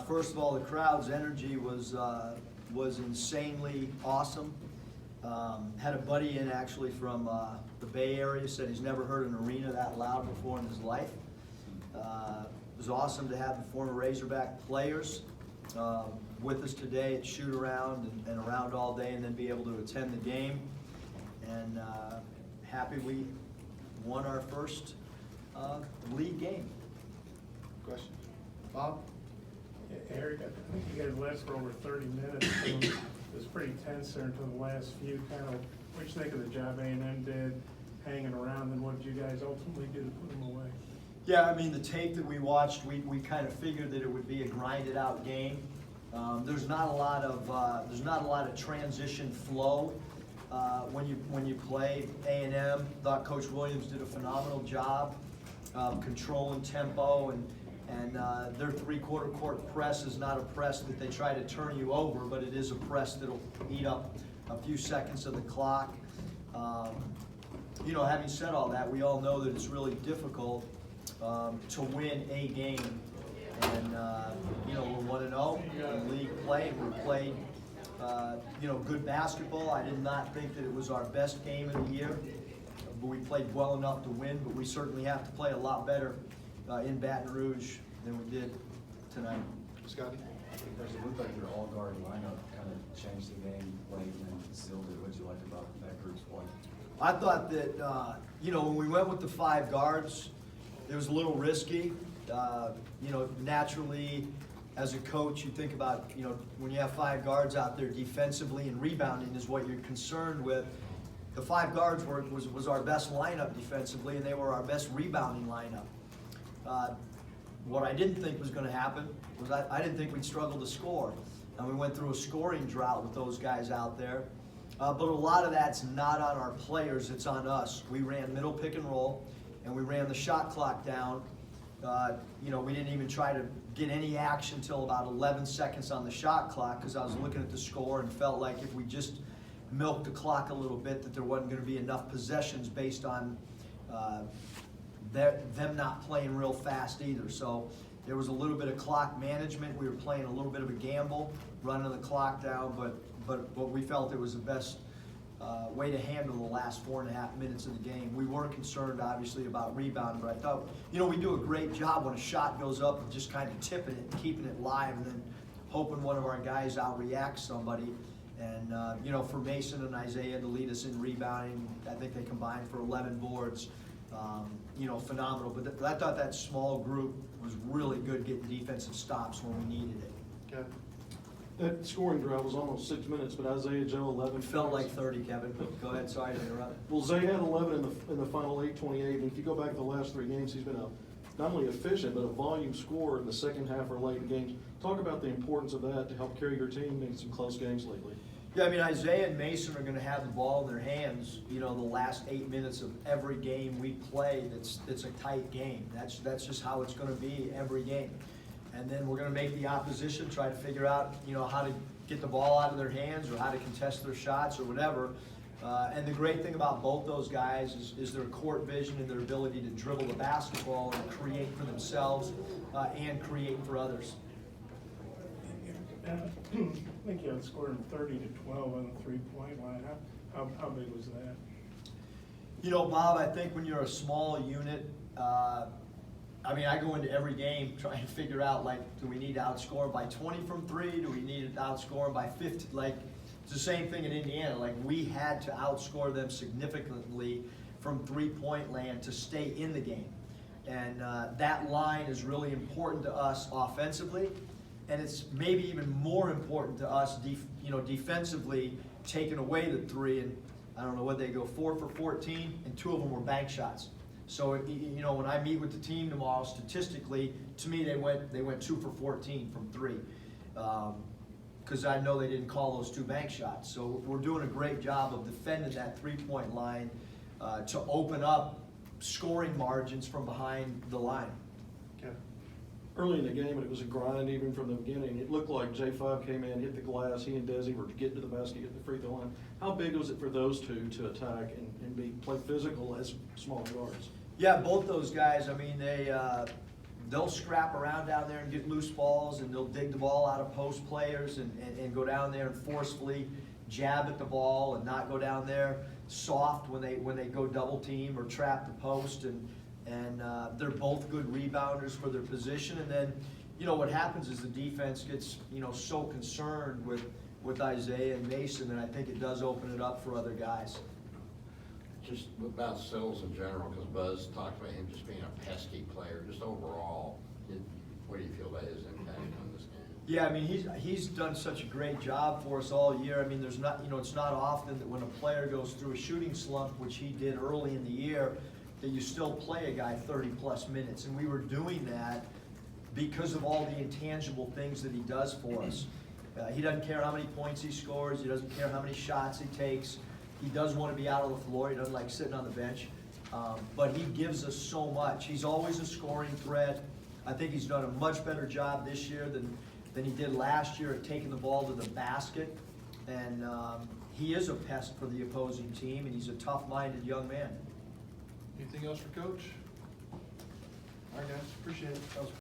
First of all, the crowd's energy was insanely awesome. Had a buddy in actually from the Bay Area, said he's never heard an arena that loud before in his life. It was awesome to have the former Razorback players with us today at shoot around and around all day, and then be able to attend the game. And happy we won our first league game. Questions? Bob? Eric, I think you guys last for over 30 minutes. It was pretty tense there until the last few. Kind of, what you think of the job A&M did hanging around, and what did you guys ultimately do to put them away? Yeah, I mean, the tape that we watched, we kind of figured that it would be a grinded out game. There's not a lot of transition flow when you play A&M. Thought Coach Williams did a phenomenal job controlling tempo, and their three-quarter court press is not a press that they try to turn you over, but it is a press that'll eat up a few seconds of the clock. You know, having said all that, we all know that it's really difficult to win a game. And, you know, we're 1-0 in league play. We played, you know, good basketball. I did not think that it was our best game of the year, but we played well enough to win. But we certainly have to play a lot better in Baton Rouge than we did tonight. Scotty? It looked like your all-guard lineup kind of changed the game late and then sealed it. What did you like about that group's play? I thought that, you know, when we went with the 5 guards, it was a little risky. You know, naturally, as a coach, you think about, you know, when you have 5 guards out there defensively and rebounding is what you're concerned with. The 5 guards was our best lineup defensively, and they were our best rebounding lineup. What I didn't think was going to happen was I didn't think we'd struggle to score. And we went through a scoring drought with those guys out there. But a lot of that's not on our players, it's on us. We ran middle pick and roll, and we ran the shot clock down. You know, we didn't even try to get any action until about 11 seconds on the shot clock, because I was looking at the score and felt like if we just milked the clock a little bit, that there wasn't going to be enough possessions based on them not playing real fast either. So there was a little bit of clock management. We were playing a little bit of a gamble, running the clock down, but we felt it was the best way to handle the last 4.5 minutes of the game. We weren't concerned, obviously, about rebounding, but I thought, you know, we do a great job when a shot goes up of just kind of tipping it and keeping it live, and then hoping one of our guys outreacts somebody. And, you know, for Mason and Isaiah to lead us in rebounding, I think they combined for 11 boards. You know, phenomenal. But I thought that small group was really good getting defensive stops when we needed it. Okay. That scoring drought was almost 6 minutes, but Isaiah Joe 11. It felt like 30, Kevin. Go ahead, sorry to interrupt. Well, Zay had 11 in the final 8:28, and if you go back to the last 3 games, he's been not only efficient, but a volume scorer in the second half or late in games. Talk about the importance of that to help carry your team in some close games lately. Yeah, I mean, Isaiah and Mason are going to have the ball in their hands, you know, the last 8 minutes of every game we play that's a tight game. That's just how it's going to be every game. And then we're going to make the opposition try to figure out, you know, how to get the ball out of their hands or how to contest their shots or whatever. And the great thing about both those guys is their court vision and their ability to dribble the basketball and create for themselves and create for others. I think you outscored them 30-12 on the 3-point line. How big was that? You know, Bob, I think when you're a small unit, I mean, I go into every game trying to figure out, like, do we need to outscore them by 20 from 3? Do we need to outscore them by 50? Like, it's the same thing in Indiana. Like, we had to outscore them significantly from 3-point land to stay in the game. And that line is really important to us offensively. And it's maybe even more important to us, defensively, taking away the 3. And I don't know what they go 4 for 14, and 2 of them were bank shots. So, you know, when I meet with the team tomorrow, statistically, to me, they went 2 for 14 from 3, because I know they didn't call those 2 bank shots. So we're doing a great job of defending that 3-point line to open up scoring margins from behind the line. Okay. Early in the game, it was a grind even from the beginning. It looked like J5 came in, hit the glass. He and Desi were getting to the basket, getting the free throw line. How big was it for those two to attack and play physical as small guards? Yeah, both those guys. I mean, they'll scrap around down there and get loose balls, and they'll dig the ball out of post players and go down there and forcefully jab at the ball and not go down there soft when they go double team or trap the post, and they're both good rebounders for their position. And then, what happens is the defense gets, so concerned with Isaiah and Mason, and I think it does open it up for other guys. Just about Sills in general, because Buzz talked about him just being a pesky player, just overall, what do you feel about his impact on this game? Yeah, I mean, he's done such a great job for us all year. I mean, there's not, it's not often that when a player goes through a shooting slump, which he did early in the year, that you still play a guy 30-plus minutes. And we were doing that because of all the intangible things that he does for us. He doesn't care how many points he scores. He doesn't care how many shots he takes. He does want to be out on the floor. He doesn't like sitting on the bench. But he gives us so much. He's always a scoring threat. I think he's done a much better job this year than he did last year at taking the ball to the basket. And he is a pest for the opposing team, and he's a tough-minded young man. Anything else for Coach? All right, guys, appreciate it. That was